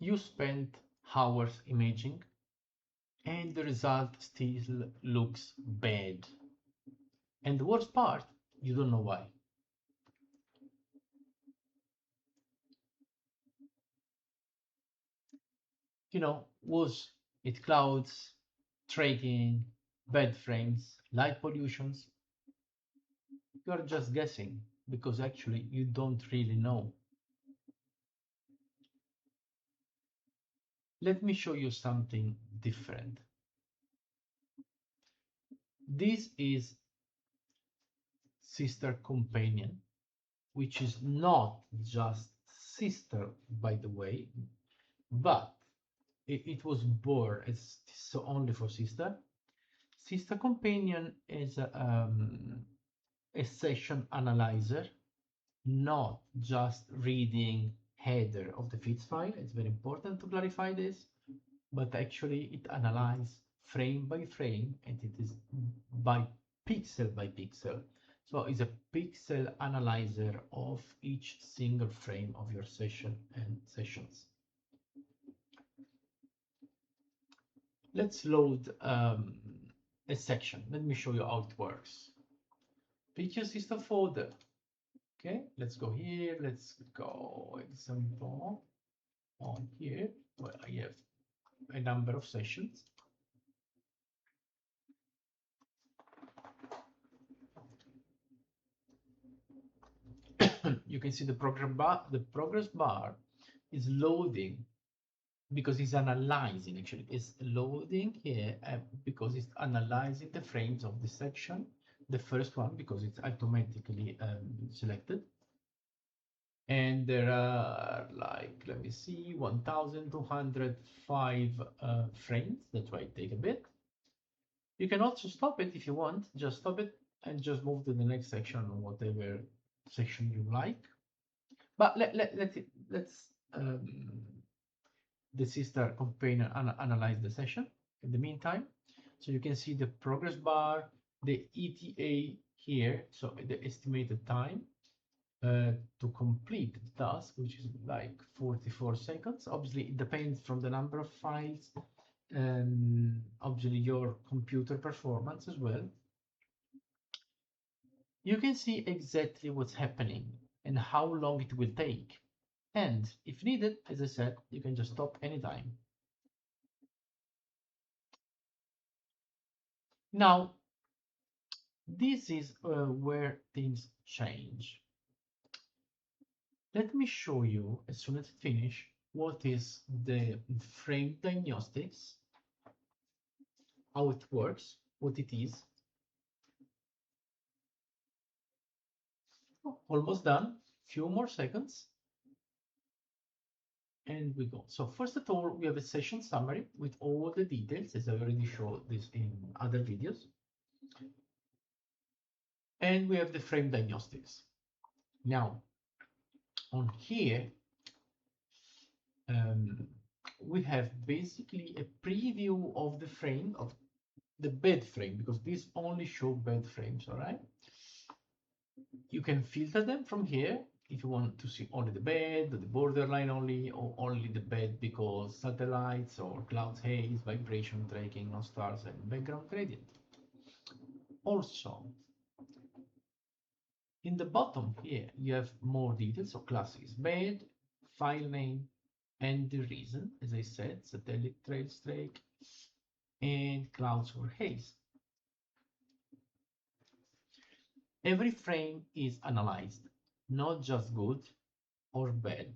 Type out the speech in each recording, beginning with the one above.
you spent hours imaging and the result still looks bad. And the worst part, you don't know why. Was it clouds, tracking, bad frames, light pollutions? You're just guessing because actually you don't really know. Let me show you something different. This is Seestar Companion, which is not just Seestar, by the way, but it was born as so only for Seestar. Seestar Companion is a session analyzer, not just reading header of the feeds file. It's very important to clarify this, but actually it analyzes frame by frame, and it is by pixel. So it's a pixel analyzer of each single frame of your session and sessions. Let's load a section. Let me show you how it works. Pick your system folder. Okay, let's go here. Let's go example on here where I have a number of sessions. You can see the progress bar is loading because it's analyzing. Actually, it's loading here because it's analyzing the frames of the section. The first one because it's automatically selected. And there are, like, let me see, 1,205 frames. That's why it takes a bit. You can also stop it if you want. Just stop it and just move to the next section or whatever section you like. But let's the Seestar Companion analyze the session in the meantime. So you can see the progress bar, the ETA here, so the estimated time to complete the task, which is like 44 seconds. Obviously, it depends from the number of files and obviously your computer performance as well. You can see exactly what's happening and how long it will take. And if needed, as I said, you can just stop anytime. Now, this is where things change. Let me show you, as soon as I finish, what is the frame diagnostics, how it works, what it is. Oh, almost done. Few more seconds. And we go. So first of all, we have a session summary with all the details, as I already showed this in other videos. And we have the frame diagnostics. Now, on here, we have basically a preview of the frame, of the bed frame, because these only show bed frames, all right? You can filter them from here if you want to see only the bed, the borderline only, or only the bed because satellites or clouds, haze, vibration tracking, no stars, and background gradient. Also, in the bottom here, you have more details. So class is bed, file name, and the reason, as I said, satellite trails track, and clouds or haze. Every frame is analyzed, not just good or bad,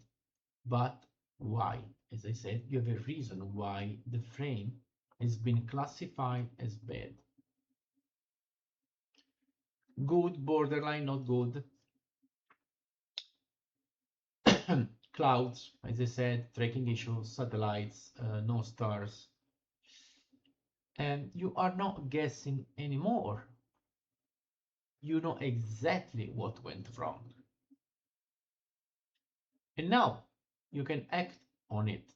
but why. As I said, you have a reason why the frame has been classified as bad. Good, borderline, not good. Clouds, as I said, tracking issues, satellites, no stars. And you are not guessing anymore. You know exactly what went wrong. And now you can act on it.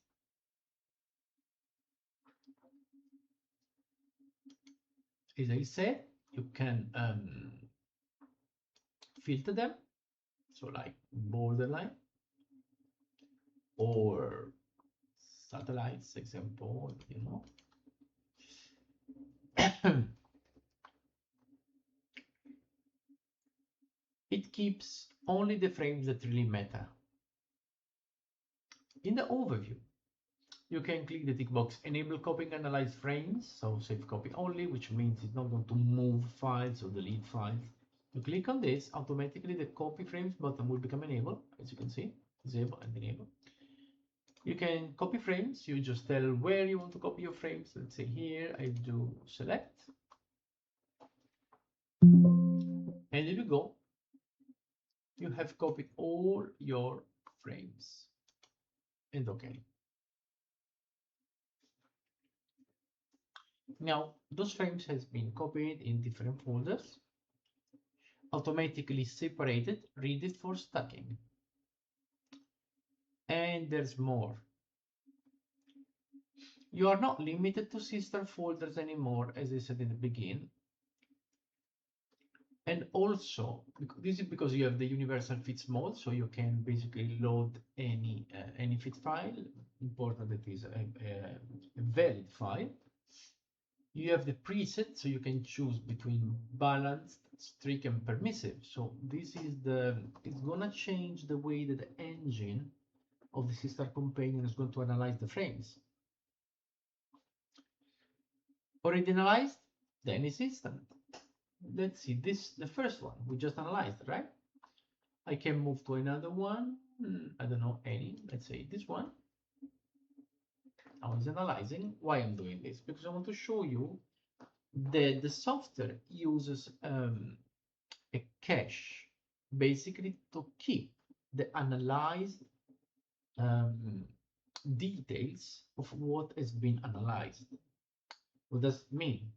As I said, you can filter them. So like borderline or satellites example, you know. It keeps only the frames that really matter. In the overview, you can click the tick box, enable copying analyze frames, so save copy only, which means it's not going to move files or delete files. You click on this, automatically the copy frames button will become enabled, as you can see, disable and enable. You can copy frames, you just tell where you want to copy your frames. Let's say here, I do select. And there you go. You have copied all your frames. And okay. Now, those frames has been copied in different folders, automatically separated, ready for stacking. And there's more. You are not limited to Seestar folders anymore, as I said in the beginning. And also, this is because you have the universal fits mode, so you can basically load any fit file. Important that is a valid file. You have the preset, so you can choose between balanced, strict, and permissive. So this is it's gonna change the way that the engine of the Seestar Companion is going to analyze the frames. Already analyzed? Then it's instant. Let's see, the first one we just analyzed, right? I can move to another one. I don't know any. Let's say this one. Now it's analyzing. Why I'm doing this? Because I want to show you that the software uses a cache basically to keep the analyzed details of what has been analyzed. What does it mean?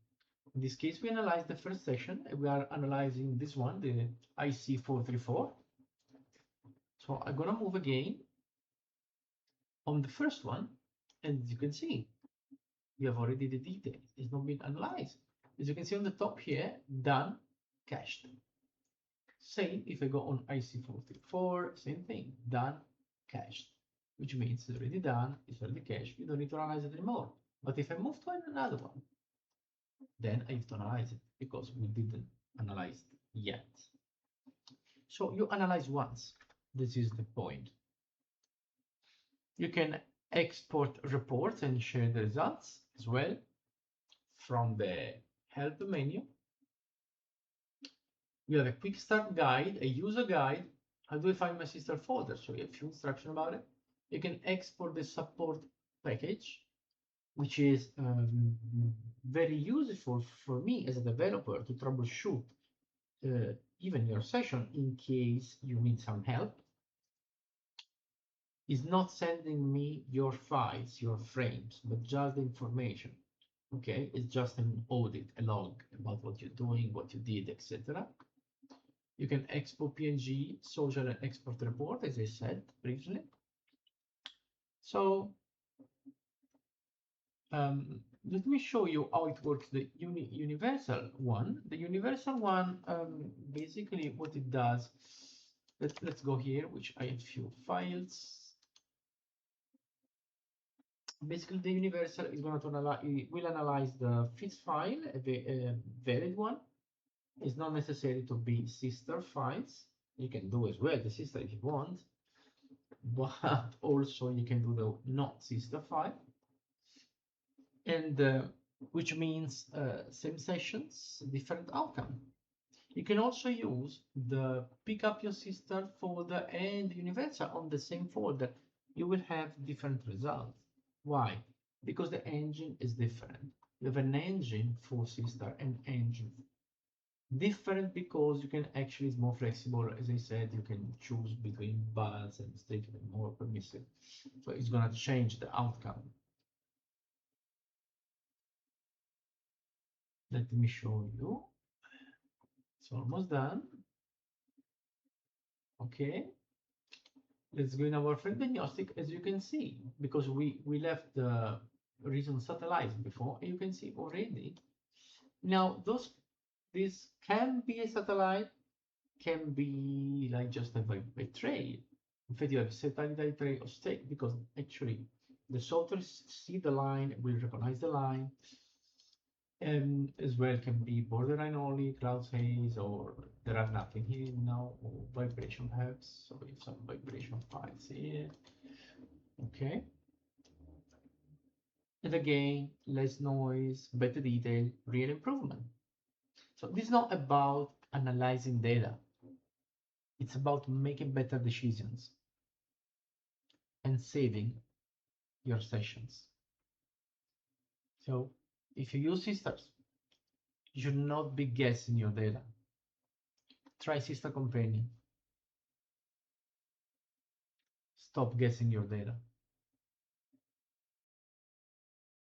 In this case, we analyzed the first session. We are analyzing this one, the IC434. So I'm gonna move again on the first one, and as you can see, we have already the details. It's not been analyzed. As you can see on the top here, done, cached. Same if I go on IC434, same thing, done, cached, which means it's already done, it's already cached. You don't need to analyze it anymore. But if I move to another one, then I have to analyze it because we didn't analyze it yet. So you analyze once. This is the point. You can export reports and share the results as well from the help menu. You have a quick start guide, a user guide. How do I find my Seestar folder? So you have a few instructions about it. You can export the support package, which is very useful for me as a developer to troubleshoot even your session in case you need some help. It's not sending me your files, your frames, but just the information. Okay, it's just an audit, a log about what you're doing, what you did, etc. You can export PNG, social and export report, as I said previously. So let me show you how it works, the universal one. The universal one, basically what it does, let's go here, which I have few files. Basically, the universal is going to analyze, it will analyze the fits file, a valid one. It's not necessary to be Seestar files. You can do as well the Seestar if you want, but also you can do the not Seestar file. And which means same sessions, different outcome. You can also use the pick up your Seestar folder and universal on the same folder. You will have different results. Why? Because the engine is different. You have an engine for Seestar and engine different because you can actually, it's more flexible. As I said, you can choose between balance and strict and more permissive. So it's going to change the outcome. Let me show you. It's almost done. Okay. Let's go in our frame diagnostic, as you can see, because we left the reason satellites before, you can see already. Now, this can be a satellite, can be like just a tray. In fact, you have satellite tray or stake, because actually The software see the line, will recognize the line, and as well can be borderline only, cloud haze, or there are nothing here now, or vibration helps, so if some vibration files here, okay. And again, less noise, better detail, real improvement. So this is not about analyzing data. It's about making better decisions and saving your sessions. So if you use Seestar, you should not be guessing your data. Try Seestar Companion. Stop guessing your data.